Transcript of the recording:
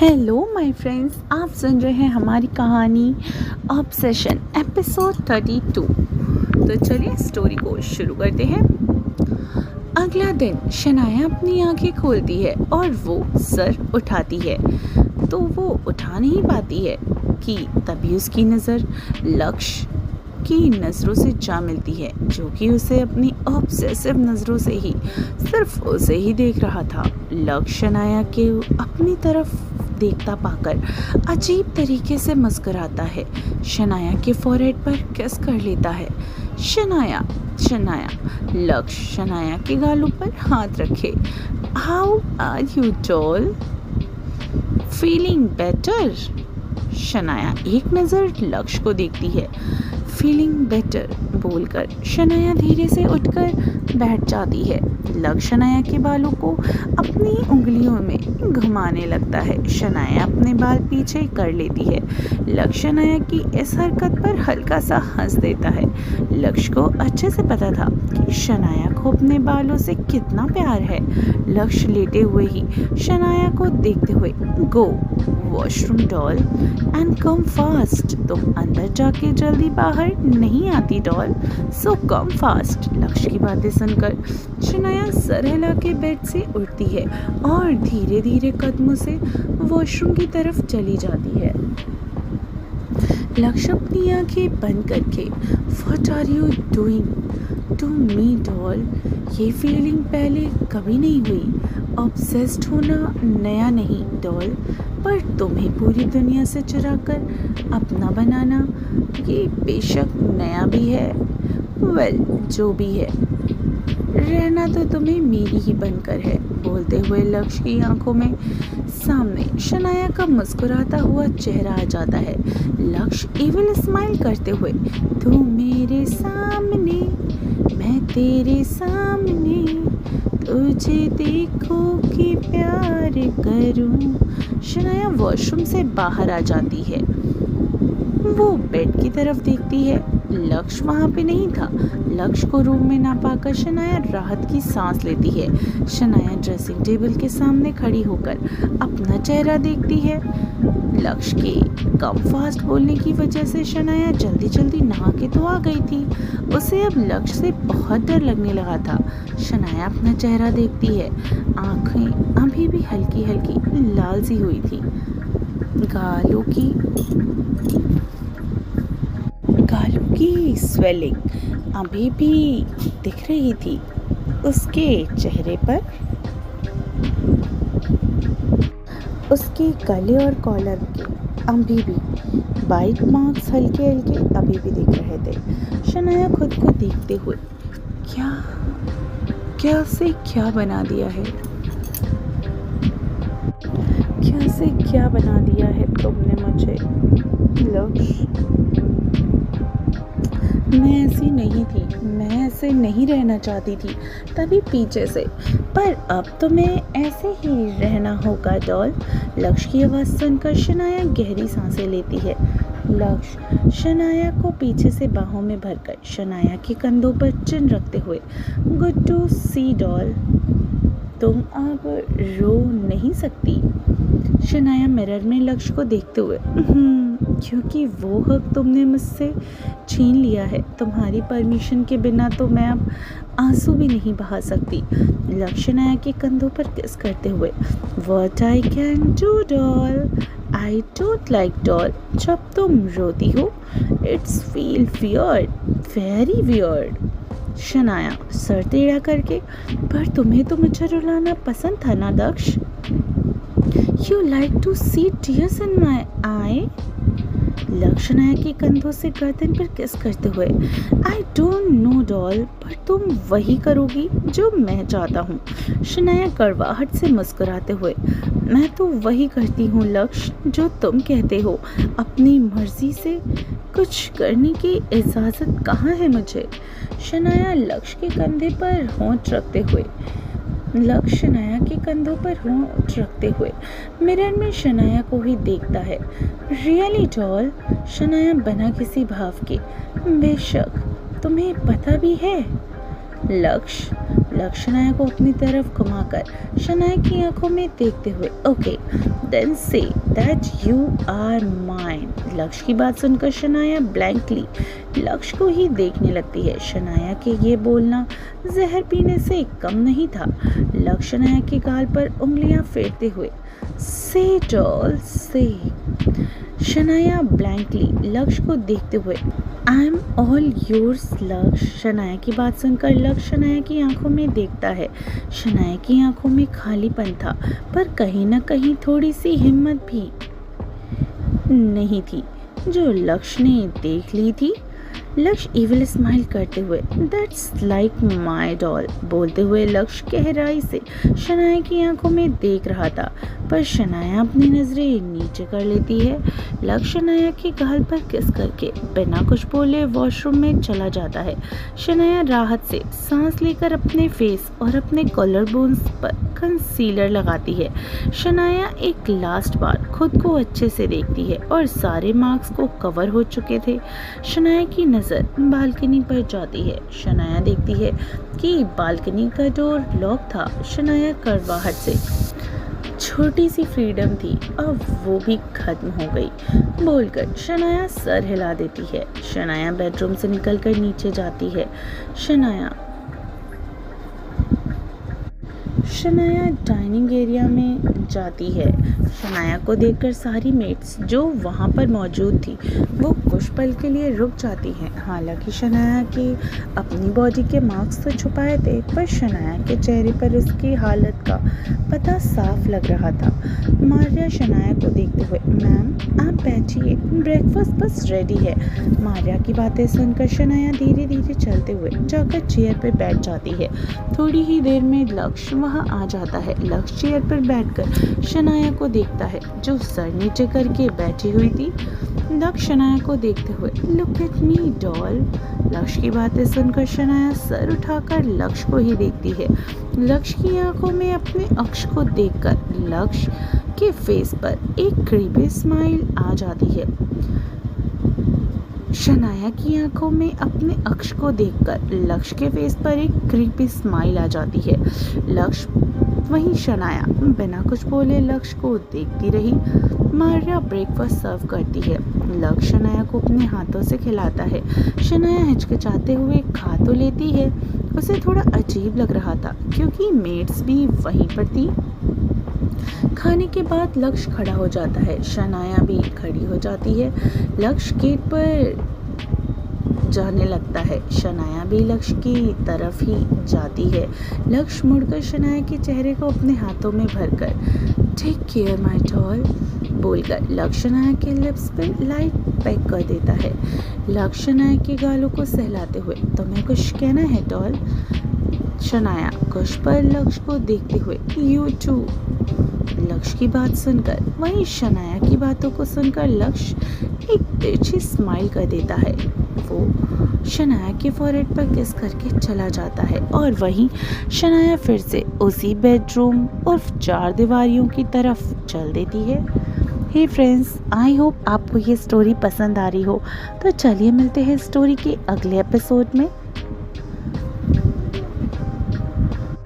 Hello my friends, आप सुन रहे हैं हमारी कहानी ऑब्सेशन एपिसोड 32। तो चलिए स्टोरी को शुरू करते हैं। अगला दिन शनाया अपनी आंखें खोलती है और वो सर उठाती है तो वो उठा नहीं पाती है कि तभी उसकी नज़र लक्ष्य की नज़रों से जा मिलती है, जो कि उसे अपनी ऑब्सेसिव नज़रों से ही सिर्फ उसे ही देख रहा था। लक्ष्य शनाया के अपनी तरफ देखता पाकर अजीब तरीके से मुस्कुराता है, शनाया के फोरहेड पर किस कर लेता है। शनाया शनाया लक्ष्य शनाया के गालों पर हाथ रखे। How are you doll, feeling better? Shanaya एक नज़र लक्ष्य को देखती है। फीलिंग बेटर बोलकर शनाया धीरे से उठकर बैठ जाती है। लक्ष्य शनाया के बालों को अपनी उंगलियों में घुमाने लगता है। शनाया अपने बाल पीछे कर लेती है। लक्ष्य शनाया की इस हरकत पर हल्का सा हंस देता है। लक्ष्य को अच्छे से पता था कि शनाया को अपने बालों से कितना प्यार है। लक्ष्य लेटे हुए ही शनाया को देखते हुए, go washroom doll and come fast. तुम अंदर जाके जल्दी बाहर नहीं आती डॉल, सो कम फास्ट। लक्ष्य की बातें सुनकर शनाया सर हिला के बेड से उठती है और धीरे धीरे कदमों से वॉशरूम की तरफ चली जाती है। लक्ष्य अपनी आंखें बंद करके, what are you doing to me doll? ये फीलिंग पहले कभी नहीं हुई। ऑब्सेस्ड होना नया नहीं डॉल, पर तुम्हें पूरी दुनिया से चुराकर अपना बनाना ये बेशक नया भी है। वेल, जो भी है, रहना तो तुम्हें मेरी ही बनकर है। बोलते हुए लक्ष्य की आंखों में सामने शनाया का मुस्कुराता हुआ चेहरा आ जाता है। लक्ष्य इविल स्माइल करते हुए, तू मेरे सामने मैं तेरे सामने, तुझे देखो कि प्यार करूं। शनाया वॉशरूम से बाहर आ जाती है। वो बेड की तरफ देखती है, लक्ष्य वहाँ पे नहीं था। लक्ष्य को रूम में ना पाकर शनाया राहत की सांस लेती है। शनाया ड्रेसिंग टेबल के सामने खड़ी होकर अपना चेहरा देखती है। लक्ष्य के कम फास्ट बोलने की वजह से शनाया जल्दी जल्दी नहा के तो आ गई थी। उसे अब लक्ष्य से बहुत डर लगने लगा था। शनाया अपना चेहरा देखती है, आंखें अभी भी हल्की हल्की लाल सी हुई थी। गालों की स्वेलिंग अभी भी दिख रही थी उसके चेहरे पर। उसके गले और कॉलर के अभी भी बाइट मार्क्स हल्के हल्के अभी भी दिख रहे थे। शनाया खुद को देखते हुए, क्या से क्या बना दिया है, क्या से क्या बना दिया है तुमने मुझे लक्ष्य। मैं ऐसी नहीं थी, मैं ऐसे नहीं रहना चाहती थी तभी पीछे से, पर अब तो मैं ऐसे ही रहना होगा डॉल। लक्ष्य की आवाज़ सुनकर शनाया गहरी सांसें लेती है। लक्ष्य शनाया को पीछे से बाहों में भरकर शनाया के कंधों पर चिन रखते हुए, गुड टू सी डॉल, तुम अब रो नहीं सकती। शनाया मिरर में लक्ष्य को देखते हुए, क्योंकि वो हक तुमने मुझसे छीन लिया है। तुम्हारी परमिशन के बिना तो मैं अब आंसू भी नहीं बहा सकती। लक्ष्य शनाया के कंधों पर किस करते हुए, what I can do doll, I don't like doll, जब तुम रोती हो it's feel weird, very weird. Shanaya sir टेढ़ा करके, पर तुम्हें तो मुझे रुलाना पसंद था ना लक्ष्य? You like to see tears in my eye? लक्ष्य शनाया के कंधों से गर्दन पर किस करते हुए, आई डोंट नो डॉल, पर तुम वही करोगी जो मैं चाहता हूँ। शनाया कड़वाहट से मुस्कुराते हुए, मैं तो वही करती हूँ लक्ष्य जो तुम कहते हो। अपनी मर्जी से कुछ करने की इजाज़त कहाँ है मुझे? शनाया लक्ष्य के कंधे पर होंठ रखते हुए, लक्ष्य शनाया के कंधों पर होंठ रखते हुए मिरर में शनाया को ही देखता है। Really doll? शनाया बिना किसी भाव के, बेशक तुम्हें पता भी है। लक्ष्य लक्ष्य शनाया को अपनी तरफ घुमाकर शनाया की आंखों में देखते हुए okay then say that you are mine. Lakshya की बात सुनकर शनाया ब्लैंकली लक्ष्य को ही देखने लगती है। शनाया के ये बोलना जहर पीने से कम नहीं था। लक्ष्य शनाया के गाल पर उंगलियां फेरते हुए से डॉल से। शनाया ब्लैंकली लक्ष्य को देखते हुए आई एम ऑल योर्स लक्ष्य। शनाया की बात सुनकर लक्ष्य शनाया की आंखों में देखता है। शनाया की आंखों में खालीपन था पर कहीं न कहीं थोड़ी सी हिम्मत भी नहीं थी जो लक्ष्य ने देख ली थी। लक्ष्य इविल स्माइल करते हुए दैट्स लाइक माई डॉल बोलते हुए लक्ष्य गहराई से शनाया की आंखों में देख रहा था पर शनाया अपनी नजरें नीचे कर लेती है। लक्ष्य शनाया के गाल पर किस करके बिना कुछ बोले वॉशरूम में चला जाता है। शनाया राहत से सांस लेकर अपने फेस और अपने कॉलर बोन्स पर कंसीलर लगाती है। शनाया एक लास्ट बार खुद को अच्छे से देखती है और सारे मार्क्स को कवर हो चुके थे। शनाया की नज़र बालकनी पर जाती है। शनाया देखती है कि बालकनी का डोर लॉक था। शनाया करवाहट से छोटी सी फ्रीडम थी अब वो भी खत्म हो गई बोलकर शनाया सर हिला देती है। शनाया बेडरूम से निकलकर नीचे जाती है। शनाया डाइनिंग एरिया में जाती है। शनाया को देखकर सारी मेट्स जो वहाँ पर मौजूद थी वो कुछ पल के लिए रुक जाती हैं। हालांकि शनाया की अपनी बॉडी के मार्क्स तो छुपाए थे पर शनाया के चेहरे पर उसकी हालत का पता साफ लग रहा था। मारिया शनाया को देखते हुए मैम आप बैठिए ब्रेकफास्ट बस रेडी है। मारिया की बातें सुनकर शनाया धीरे धीरे चलते हुए जाकर चेयर पर बैठ जाती है। थोड़ी ही देर में लक्ष्य वहाँ आ जाता है। लक्ष्य चेयर पर बैठकर शनाया को देखता है जो सर नीचे करके बैठी हुई थी। लक्ष्य शनाया को देखते हुए लुक एट मी डॉल। लक्ष्य की बातें सुनकर शनाया सर उठाकर लक्ष्य को ही देखती है। लक्ष्य की आंखों में अपने अक्ष को देखकर लक्ष्य के फेस पर एक क्रीपी स्माइल आ जाती है। शनाया की आंखों में अपने अक्ष को देखकर लक्ष्य के फेस पर एक क्रीपी स्माइल आ जाती है। लक्ष्य वहीं शनाया बिना कुछ बोले लक्ष्य को देखती रही। मारिया ब्रेकफास्ट सर्व करती है। लक्ष्य शनाया को अपने हाथों से खिलाता है। शनाया हिचकिचाते हुए खा तो लेती है। उसे थोड़ा अजीब लग रहा था क्योंकि मेड्स भी वहीं पर थी। खाने के बाद लक्ष्य खड़ा हो जाता है। शनाया भी खड़ी हो जाती है। लक्ष्य गेट पर जाने लगता है। शनाया भी लक्ष्य की तरफ ही जाती है। लक्ष्य मुड़कर शनाया के चेहरे को अपने हाथों में भरकर टेक केयर माय डॉल बोलकर लक्ष्य शनाया के लिप्स पर लाइट पैक कर देता है। लक्ष्य शनाया के गालों को सहलाते हुए तुम्हें कुछ कहना है डॉल। शनाया कुछ पर लक्ष्य को देखते हुए यू टू। लक्ष्य की बात सुनकर वहीं शनाया की बातों को सुनकर लक्ष्य एक तिरछी स्माइल कर देता है। वो शनाया के फॉरहेड पर किस करके चला जाता है और वहीं शनाया फिर से उसी बेडरूम और चार दीवारियों की तरफ चल देती है। हे फ्रेंड्स, आई होप आपको ये स्टोरी पसंद आ रही हो। तो चलिए मिलते हैं स्टोरी के अगले एपिसोड में।